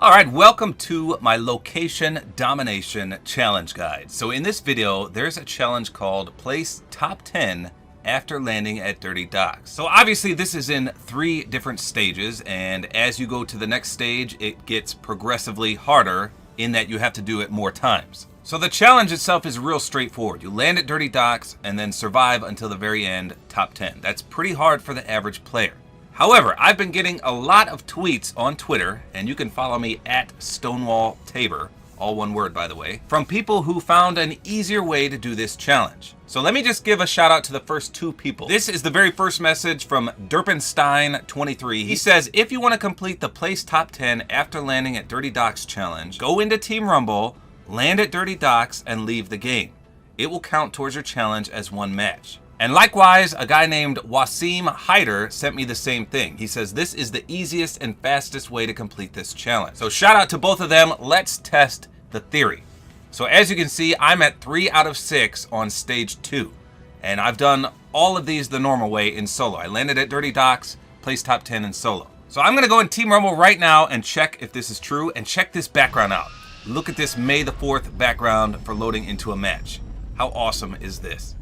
Alright, welcome to my location domination challenge guide. So in this video, there's a challenge called Place Top 10 after landing at Dirty Docks. So obviously this is in 3 different stages, and as you go to the next stage, it gets progressively harder in that you have to do it more times. So the challenge itself is real straightforward. You land at Dirty Docks and then survive until the very end, top 10. That's pretty hard for the average player. However, I've been getting a lot of tweets on Twitter, and you can follow me at StonewallTabor, all one word by the way, from people who found an easier way to do this challenge. So let me just give a shout out to the first 2 people. This is the very first message from Derpenstein23. He says, if you want to complete the Place Top 10 after landing at Dirty Docks challenge, go into Team Rumble, land at Dirty Docks, and leave the game. It will count towards your challenge as 1 match. And likewise, a guy named Wasim Hyder sent me the same thing. He says, this is the easiest and fastest way to complete this challenge. So shout out to both of them. Let's test the theory. So as you can see, I'm at 3 out of 6 on stage 2. And I've done all of these the normal way in solo. I landed at Dirty Docks, placed top 10 in solo. So I'm gonna go in Team Rumble right now and check if this is true, and check this background out. Look at this May the 4th background for loading into a match. How awesome is this?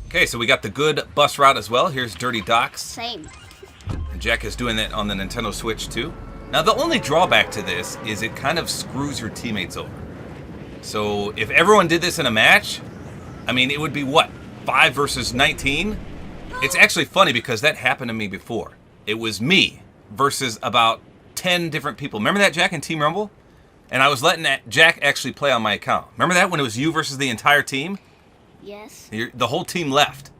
Okay, so we got the good bus route as well. Here's Dirty Docks. Same. And Jack is doing that on the Nintendo Switch too. Now the only drawback to this is it kind of screws your teammates over. So if everyone did this in a match, I mean, it would be what, 5 versus 19? It's actually funny because that happened to me before. It was me versus about 10 different people. Remember that, Jack, in Team Rumble? And I was letting Jack actually play on my account. Remember that when it was you versus the entire team? Yes. The whole team left.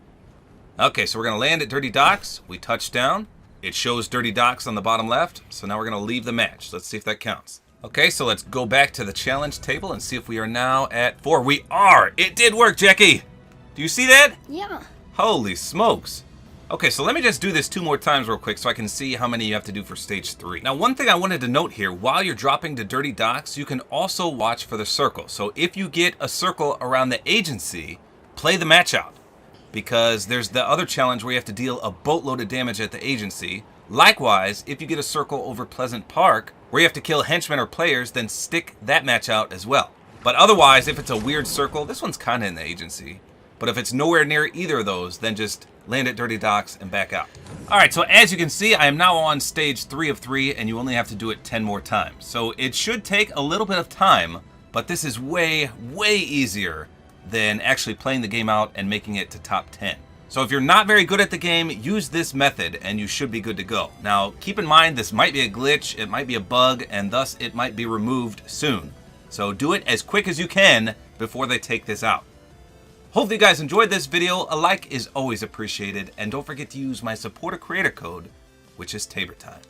Okay, so we're going to land at Dirty Docks. We touch down. It shows Dirty Docks on the bottom left. So now we're going to leave the match. Let's see if that counts. Okay, so let's go back to the challenge table and see if we are now at 4. We are! It did work, Jackie! Do you see that? Yeah. Holy smokes. Okay, so let me just do this 2 more times real quick so I can see how many you have to do for stage 3. Now, one thing I wanted to note here, while you're dropping to Dirty Docks, you can also watch for the circle. So if you get a circle around the agency, play the match out, because there's the other challenge where you have to deal a boatload of damage at the agency. Likewise, if you get a circle over Pleasant Park where you have to kill henchmen or players, then stick that match out as well. But otherwise, if it's a weird circle, this one's kind of in the agency, but if it's nowhere near either of those, then just land at Dirty Docks and back out. Alright, so as you can see, I am now on stage 3 of 3, and you only have to do it 10 more times. So it should take a little bit of time, but this is way, way easier than actually playing the game out and making it to top 10. So if you're not very good at the game, use this method and you should be good to go. Now, keep in mind this might be a glitch, it might be a bug, and thus it might be removed soon. So do it as quick as you can before they take this out. Hopefully you guys enjoyed this video. A like is always appreciated, and don't forget to use my Support-A-Creator Code, which is tabortime.